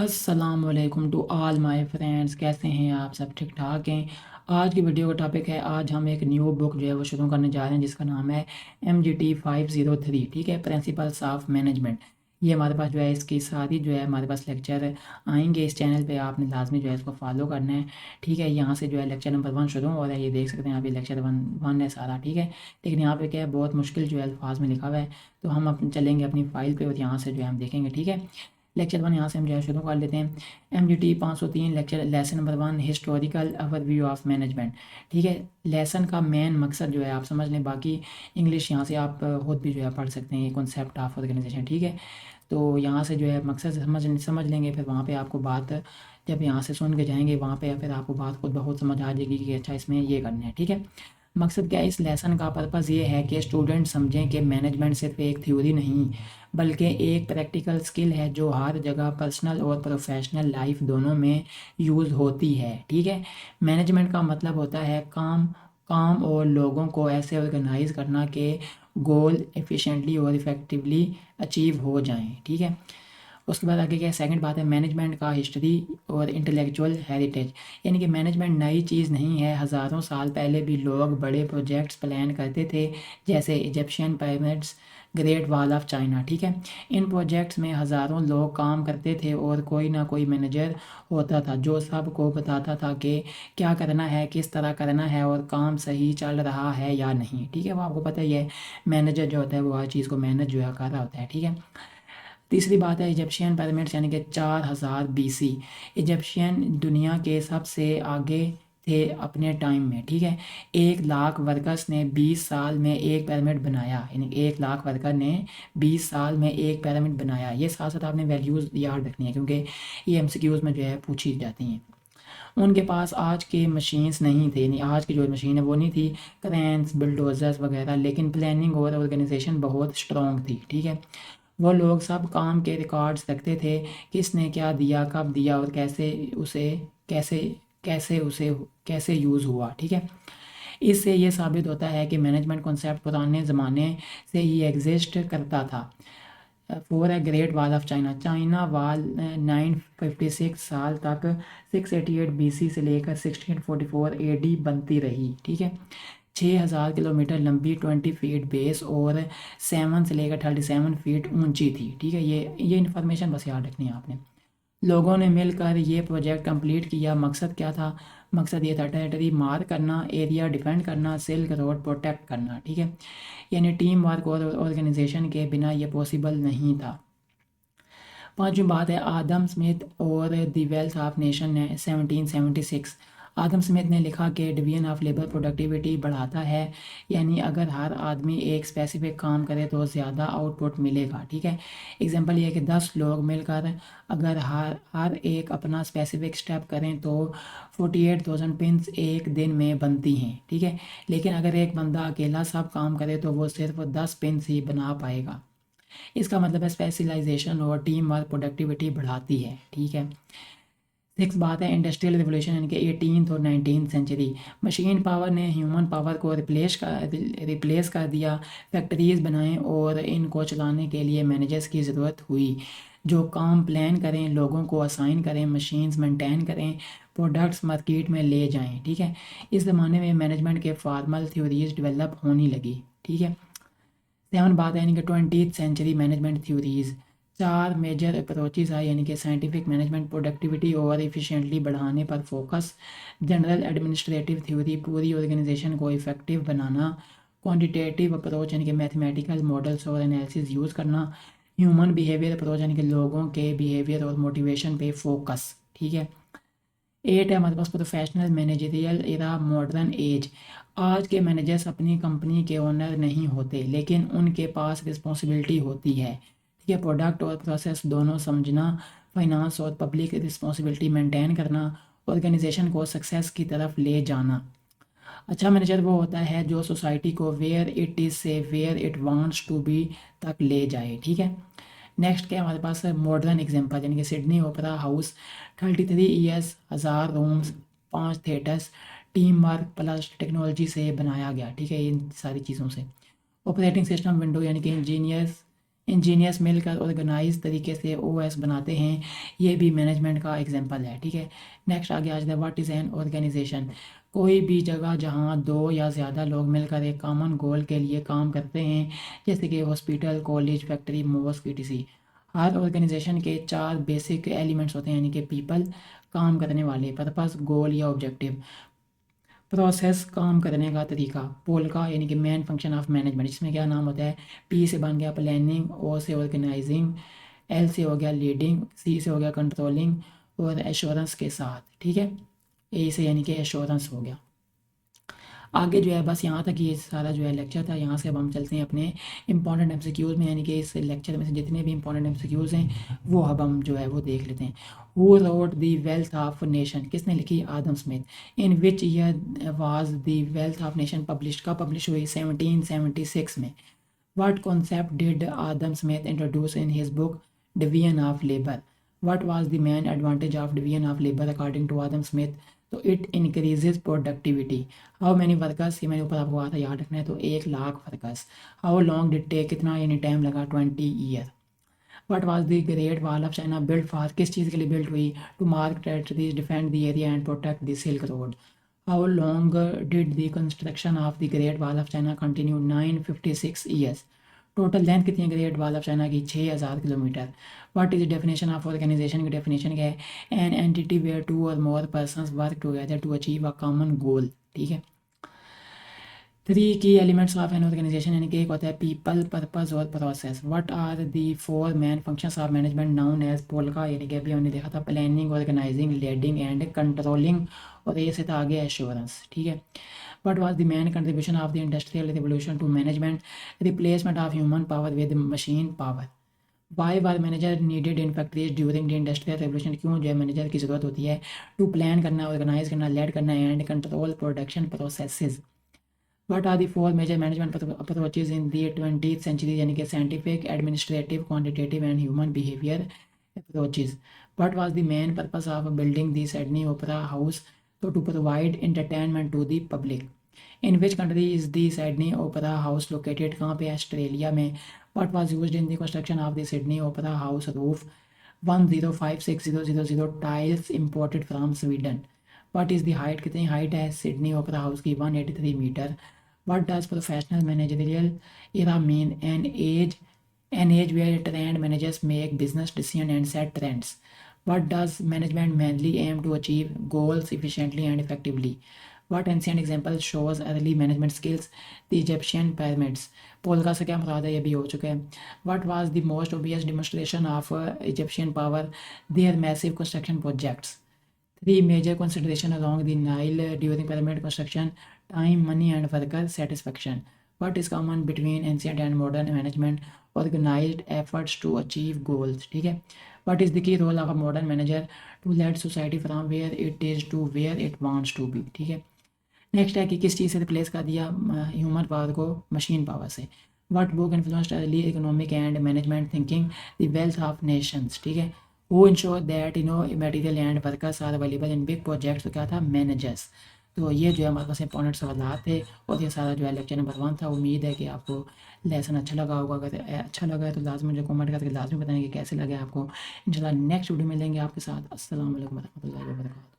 अस्सलामुअलैकुम to all my friends. कैसे हैं आप सब? ठीक ठाक हैं। आज की वीडियो का टॉपिक है, आज हम एक न्यू बुक जो है वो शुरू करने जा रहे हैं जिसका नाम है MGT 503। ठीक है, प्रिंसिपल्स ऑफ मैनेजमेंट। ये हमारे पास जो है इसकी सारी जो है हमारे पास लेक्चर आएंगे इस चैनल पे। आपने लाजमी जो है इसको फॉलो करना है। ठीक है, यहाँ से जो है लेक्चर नंबर 1 शुरू हो रहा है। ये देख सकते हैं आप, ये लेक्चर वन है सारा। ठीक है, लेकिन यहाँ पे क्या है, बहुत मुश्किल जो है अल्फाज में लिखा हुआ है। तो हम चलेंगे अपनी फाइल पे और यहाँ से जो है हम देखेंगे। ठीक है, लेक्चर 1 यहाँ से हम जो है शुरू कर लेते हैं। MGT 503 lecture lesson number 1, historical overview of management. ठीक है, लेसन का मेन मकसद जो है आप समझ लें, बाकी इंग्लिश यहाँ से आप खुद भी जो है पढ़ सकते हैं, ये कॉन्सेप्ट ऑफ ऑर्गेनाइजेशन। ठीक है, तो यहाँ से जो है मकसद समझ लेंगे, फिर वहाँ पे आपको बात जब यहाँ से सुन के जाएंगे वहाँ पे फिर आपको बात खुद ब खुद समझ आ जाएगी कि अच्छा इसमें ये करना है। ठीक है, मकसद क्या है इस लेसन का? पर्पज़ ये है कि स्टूडेंट समझें कि मैनेजमेंट सिर्फ एक थ्योरी नहीं बल्कि एक प्रैक्टिकल स्किल है जो हर जगह पर्सनल और प्रोफेशनल लाइफ दोनों में यूज़ होती है। ठीक है, मैनेजमेंट का मतलब होता है काम काम और लोगों को ऐसे ऑर्गेनाइज करना कि गोल एफिशिएंटली और इफ़ेक्टिवली अचीव हो जाएं। ठीक है, उसके बाद आगे क्या है, सेकंड बात है मैनेजमेंट का हिस्ट्री और इंटेलेक्चुअल हेरिटेज। यानी कि मैनेजमेंट नई चीज़ नहीं है, हज़ारों साल पहले भी लोग बड़े प्रोजेक्ट्स प्लान करते थे, जैसे Egyptian pyramids, great wall of China. ठीक है, इन प्रोजेक्ट्स में हज़ारों लोग काम करते थे और कोई ना कोई मैनेजर होता था जो सबको बताता था कि क्या करना है, किस तरह करना है और काम सही चल रहा है या नहीं। ठीक है, वो आपको पता ही है, मैनेजर जो होता है वो हर चीज़ को मैनेज जो है कर रहा होता है। ठीक है, तीसरी बात है इजिप्शियन पिरामिड्स, यानी कि 4000 BC। इजिप्शियन दुनिया के सबसे आगे थे अपने टाइम में। ठीक है, 1 लाख वर्कर्स ने 20 साल में एक पिरामिड बनाया, यानी 1 लाख वर्कर ने 20 साल में एक पिरामिड बनाया। ये साथ साथ आपने वैल्यूज़ याद रखनी है क्योंकि ये MCQs में जो है पूछी जाती हैं। उनके पास आज के मशीन्स नहीं थे, यानी आज की जो मशीन है वो नहीं थी, क्रेन्स, बिल्डोजर्स वगैरह, लेकिन प्लानिंग और ऑर्गेनाइजेशन बहुत स्ट्रॉन्ग थी। ठीक है, वो लोग सब काम के रिकॉर्ड्स रखते थे, किसने क्या दिया, कब दिया और कैसे कैसे उसे कैसे यूज़ हुआ। ठीक है, इससे ये साबित होता है कि मैनेजमेंट कॉन्सेप्ट पुराने ज़माने से ही एग्जिस्ट करता था। For a great wall of China, China wall 956 साल तक 688 BC से लेकर 1644 AD बनती रही। ठीक है, 6000 किलोमीटर लंबी, 20 फीट बेस और 7 से लेकर 37 फीट ऊंची थी। ठीक है, ये इन्फॉर्मेशन बस याद रखनी है आपने। लोगों ने मिलकर ये प्रोजेक्ट कंप्लीट किया। मकसद क्या था? मकसद ये था टेरिटरी मार्क करना, एरिया डिफेंड करना, सिल्क रोड प्रोटेक्ट करना। ठीक है, यानी टीम वर्क और ऑर्गेनाइजेशन के बिना ये पॉसिबल नहीं था। पांचवी बात है आदम स्मिथ और द वेल्थ ऑफ नेशन ने 1776। आदम स्मिथ ने लिखा कि डिवीजन ऑफ लेबर प्रोडक्टिविटी बढ़ाता है, यानी अगर हर आदमी एक स्पेसिफिक काम करे तो ज़्यादा आउटपुट मिलेगा। ठीक है, एग्जांपल ये है कि 10 लोग मिलकर अगर हर हर एक अपना स्पेसिफिक स्टेप करें तो 48,000 पिन्स एक दिन में बनती हैं। ठीक है, लेकिन अगर एक बंदा अकेला सब काम करे तो वो सिर्फ 10 पिन्स ही बना पाएगा। इसका मतलब है स्पेशलाइजेशन और टीम वर्क प्रोडक्टिविटी बढ़ाती है। ठीक है, सिक्स बात है इंडस्ट्रियल रिवोल्यूशन, यानी कि 18th और 19th सेंचुरी। मशीन पावर ने ह्यूमन पावर को रिप्लेस कर दिया। फैक्ट्रीज बनाएं और इनको चलाने के लिए मैनेजर्स की ज़रूरत हुई जो काम प्लान करें, लोगों को असाइन करें, मशीन्स मेंटेन करें, प्रोडक्ट्स मार्केट में ले जाएं। ठीक है, इस ज़माने में मैनेजमेंट के फॉर्मल थ्योरीज डेवलप होने लगी। ठीक है, सेवन बात है यानी कि 20th century management theories. 4 major approaches है, यानी कि साइंटिफिक मैनेजमेंट, प्रोडक्टिविटी और इफिशिएंटली बढ़ाने पर फोकस, जनरल एडमिनिस्ट्रेटिव थ्योरी, पूरी ऑर्गेनाइजेशन को इफेक्टिव बनाना, क्वांटिटेटिव अप्रोच यानी कि मैथमेटिकल मॉडल्स और एनालिसिस यूज़ करना, ह्यूमन बिहेवियर अप्रोच यानी कि लोगों के बिहेवियर और मोटिवेशन पे फोकस। ठीक है, 8 है हमारे पास professional managerial era, modern age. आज के मैनेजर्स अपनी कंपनी के ओनर नहीं होते, लेकिन उनके पास रिस्पॉन्सिबिलिटी होती है। ठीक है, प्रोडक्ट और प्रोसेस दोनों समझना, फाइनेंस और पब्लिक रिस्पॉन्सिबिलिटी मेंटेन करना, ऑर्गेनाइजेशन को सक्सेस की तरफ ले जाना। अच्छा मैनेजर वो होता है जो सोसाइटी को वेयर इट इज़ से where it wants to be तक ले जाए। ठीक है, नेक्स्ट क्या हमारे पास है मॉडर्न एग्जांपल, यानी कि Sydney opera house 33 years, 1000 rooms, 5 theatres, team work plus technology से बनाया गया। ठीक है, इन सारी चीज़ों से। ऑपरेटिंग सिस्टम विंडो, यानी कि इंजीनियर्स मिलकर ऑर्गेनाइज तरीके से ओएस बनाते हैं, ये भी मैनेजमेंट का एग्जांपल है। ठीक है, नेक्स्ट आगे आ जाता है व्हाट इज़ एन ऑर्गेनाइजेशन। कोई भी जगह जहाँ दो या ज़्यादा लोग मिलकर एक कॉमन गोल के लिए काम करते हैं, जैसे कि hospital, college, factory, mosque, etc. हर ऑर्गेनाइजेशन के 4 बेसिक एलिमेंट्स होते हैं, यानी कि पीपल, काम करने वाले, पर्पस, गोल या ऑब्जेक्टिव, प्रोसेस, काम करने का तरीका, पोल का यानी कि मेन फंक्शन ऑफ मैनेजमेंट, इसमें क्या नाम होता है, पी से बन गया प्लानिंग, ओ से ऑर्गेनाइजिंग, एल से हो गया लीडिंग, सी से हो गया कंट्रोलिंग और एश्योरेंस के साथ। ठीक है, ए से यानी कि एश्योरेंस हो गया। आगे जो है बस यहाँ तक ये सारा जो है लेक्चर था। यहाँ से अब हम चलते हैं अपने इंपॉर्टेंट एमसीक्यूज़ में, यानी कि इस लेक्चर में से जितने भी इंपॉर्टेंट एमसीक्यूज़ हैं वो अब हम जो है वो देख लेते हैं। Who wrote the wealth of nation, किसने लिखी, Adam Smith. In which year was the wealth of nation publish, कब पब्लिश हुई, 1776 में। What concept did Adam Smith introduce in his book Division of Labor? What was the main advantage of division of labor according to Adam Smith? तो it increases productivity. How many workers, ये मैंने ऊपर आपको कहा था याद रखना है, तो 1,00,000 workers. How long did take, कितना यानी टाइम लगा, 20 year. What was the Great Wall of China built for, किस चीज़ के लिए बिल्ट हुई, to mark territories, defend the area and protect the Silk Road. How long did the construction of the Great Wall of China continue, 956 years. Total length कितनी है great wall of China की, 6,000 किलोमीटर। What is definition of organisation की definition क्या है, an entity where 2 और more persons work together to achieve a common goal. ठीक है, 3 की एलिमेंट्स ऑफ एन ऑर्गेनाइजेशन, यानी कि एक होता है पीपल, पर्पस और process. What are the 4 main functions of management known as POLC, यानी कि अभी हमने देखा था planning, organizing, leading and controlling, और ये से था आगे एश्योरेंस। ठीक है, what was the main contribution of the industrial revolution to management, replacement of human power with machine power. Why were manager needed in factories during the industrial revolution, क्यों जो है मैनेजर की ज़रूरत होती है, to plan करना, organize करना, lead करना and control production processes. What are the 4 major management approaches in the 20th century, यानी कि scientific, administrative, quantitative and human behavior approaches. What was the main purpose of building the Sydney Opera House, to provide entertainment to the public. In which country is the Sydney Opera House located, कहाँ पे, Australia में। What was used in the construction of the Sydney Opera House roof, 1056,000 tiles imported from Sweden. What is the height, कितनी height है Sydney opera house की, 183 metre. What does professional managerial era mean, an age where trained managers make business decisions and set trends. What does management mainly aim to achieve goals efficiently and effectively? What ancient example shows early management skills, the Egyptian pyramids. Polka से क्या मुराद है, ये भी हो चुका है। What was the most obvious demonstration of Egyptian power, their massive construction projects. 3 major considerations along the Nile during pyramid construction, time, money and worker satisfaction. What is common between ancient and modern management, organized efforts to achieve goals. ठीक है, what is the key role of a modern manager, to lead society from where it is to where it wants to be. ठीक है, next है कि किस चीज़ से replace कर दिया ह्यूमन पावर को मशीन पावर से। What book influenced early economic and management thinking, the wealth of nations. ठीक है, who ensure that material and workers are available in big projects, तो क्या था, मैनेजर्स। तो ये जो है हमारे पास इंपॉर्टेंट सवाल थे और ये सारा जो है लेक्चर नंबर 1 था। उम्मीद है कि आपको लेसन अच्छा लगा होगा। अगर अच्छा लगा है तो लाजमी मुझे कमेंट करके लाजमी बताएं कि कैसे लगे आपको। इंशाल्लाह नेक्स्ट वीडियो में मिलेंगे आपके साथ। अस्सलाम वालेकुम रहमतुल्लाहि व बरकातहू।